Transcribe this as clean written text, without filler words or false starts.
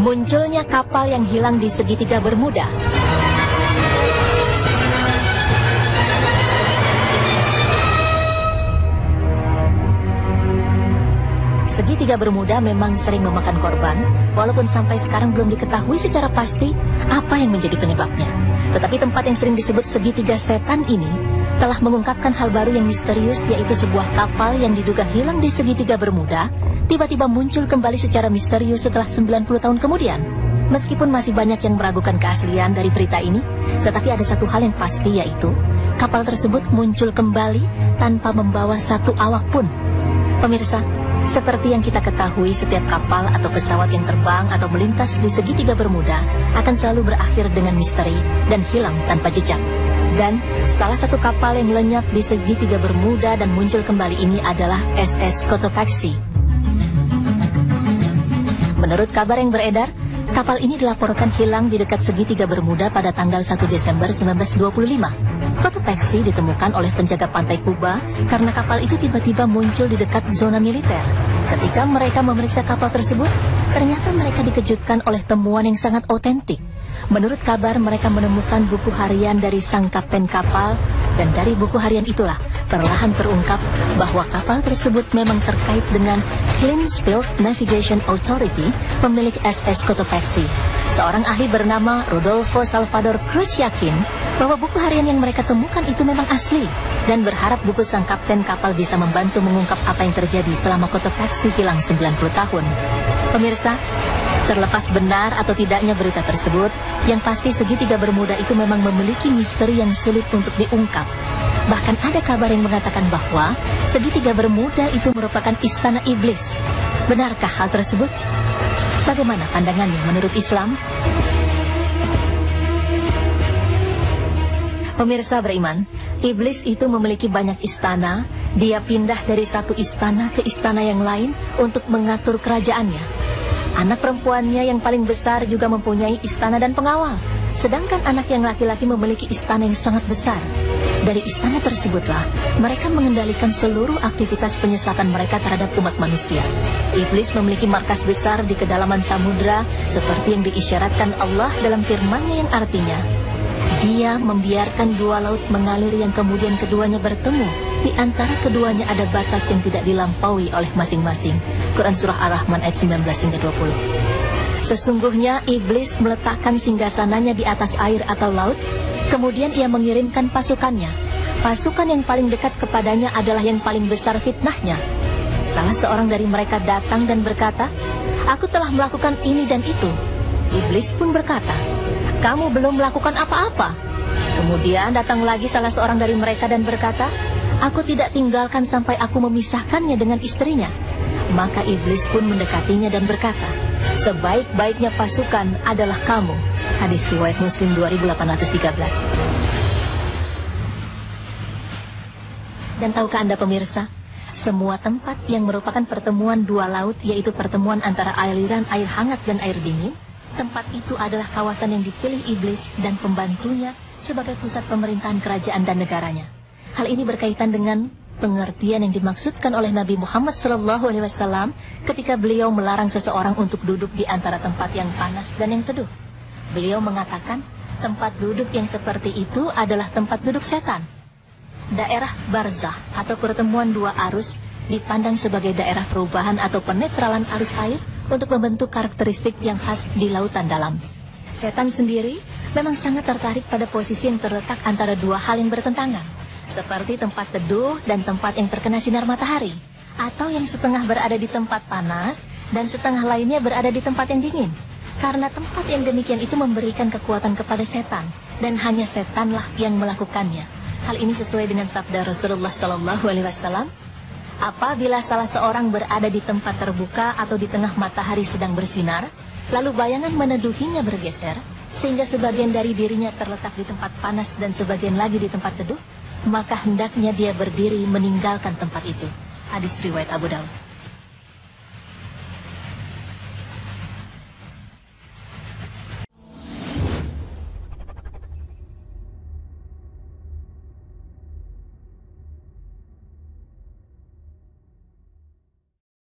Munculnya kapal yang hilang di segitiga Bermuda. Segitiga Bermuda memang sering memakan korban, walaupun sampai sekarang belum diketahui secara pasti apa yang menjadi penyebabnya. Tetapi tempat yang sering disebut segitiga setan ini telah mengungkapkan hal baru yang misterius, yaitu sebuah kapal yang diduga hilang di segitiga Bermuda tiba-tiba muncul kembali secara misterius setelah 90 tahun kemudian. Meskipun masih banyak yang meragukan keaslian dari berita ini, tetapi ada satu hal yang pasti, yaitu kapal tersebut muncul kembali tanpa membawa satu awak pun. Pemirsa, seperti yang kita ketahui, setiap kapal atau pesawat yang terbang atau melintas di segitiga Bermuda akan selalu berakhir dengan misteri dan hilang tanpa jejak. Dan salah satu kapal yang lenyap di segitiga Bermuda dan muncul kembali ini adalah SS Cotopaxi. Menurut kabar yang beredar, kapal ini dilaporkan hilang di dekat segitiga Bermuda pada tanggal 1 Desember 1925. Cotopaxi ditemukan oleh penjaga pantai Kuba karena kapal itu tiba-tiba muncul di dekat zona militer. Ketika mereka memeriksa kapal tersebut, ternyata mereka dikejutkan oleh temuan yang sangat otentik. Menurut kabar, mereka menemukan buku harian dari sang kapten kapal, dan dari buku harian itulah perlahan terungkap bahwa kapal tersebut memang terkait dengan Cleansfield Navigation Authority, pemilik SS Cotopaxi. Seorang ahli bernama Rodolfo Salvador Cruz yakin bahwa buku harian yang mereka temukan itu memang asli, dan berharap buku sang kapten kapal bisa membantu mengungkap apa yang terjadi selama Cotopaxi hilang 90 tahun. Pemirsa, terlepas benar atau tidaknya berita tersebut, yang pasti segitiga Bermuda itu memang memiliki misteri yang sulit untuk diungkap. Bahkan ada kabar yang mengatakan bahwa segitiga Bermuda itu merupakan istana iblis. Benarkah hal tersebut? Bagaimana pandangannya menurut Islam? Pemirsa beriman, iblis itu memiliki banyak istana. Dia pindah dari satu istana ke istana yang lain untuk mengatur kerajaannya. Anak perempuannya yang paling besar juga mempunyai istana dan pengawal, sedangkan anak yang laki-laki memiliki istana yang sangat besar. Dari istana tersebutlah mereka mengendalikan seluruh aktivitas penyesatan mereka terhadap umat manusia. Iblis memiliki markas besar di kedalaman samudra, seperti yang diisyaratkan Allah dalam firman-Nya yang artinya, Dia membiarkan dua laut mengalir yang kemudian keduanya bertemu. Di antara keduanya ada batas yang tidak dilampaui oleh masing-masing. Quran Surah Ar-Rahman ayat 19 hingga 20. Sesungguhnya iblis meletakkan singgasananya di atas air atau laut, kemudian ia mengirimkan pasukannya. Pasukan yang paling dekat kepadanya adalah yang paling besar fitnahnya. Salah seorang dari mereka datang dan berkata, "Aku telah melakukan ini dan itu." Iblis pun berkata, "Kamu belum melakukan apa-apa." Kemudian datang lagi salah seorang dari mereka dan berkata, "Aku tidak tinggalkan sampai aku memisahkannya dengan istrinya." Maka iblis pun mendekatinya dan berkata, "Sebaik-baiknya pasukan adalah kamu." Hadis riwayat Muslim 2813. Dan tahukah Anda pemirsa, semua tempat yang merupakan pertemuan dua laut, yaitu pertemuan antara aliran air hangat dan air dingin, tempat itu adalah kawasan yang dipilih iblis dan pembantunya sebagai pusat pemerintahan kerajaan dan negaranya. Hal ini berkaitan dengan pengertian yang dimaksudkan oleh Nabi Muhammad SAW ketika beliau melarang seseorang untuk duduk di antara tempat yang panas dan yang teduh. Beliau mengatakan tempat duduk yang seperti itu adalah tempat duduk setan. Daerah barzah atau pertemuan dua arus dipandang sebagai daerah perubahan atau penetralan arus air untuk membentuk karakteristik yang khas di lautan dalam. Setan sendiri memang sangat tertarik pada posisi yang terletak antara dua hal yang bertentangan, seperti tempat teduh dan tempat yang terkena sinar matahari, atau yang setengah berada di tempat panas dan setengah lainnya berada di tempat yang dingin. Karena tempat yang demikian itu memberikan kekuatan kepada setan, dan hanya setanlah yang melakukannya. Hal ini sesuai dengan sabda Rasulullah SAW, apabila salah seorang berada di tempat terbuka atau di tengah matahari sedang bersinar, lalu bayangan meneduhinya bergeser, sehingga sebagian dari dirinya terletak di tempat panas dan sebagian lagi di tempat teduh, maka hendaknya dia berdiri meninggalkan tempat itu. Hadis riwayat Abu Daud.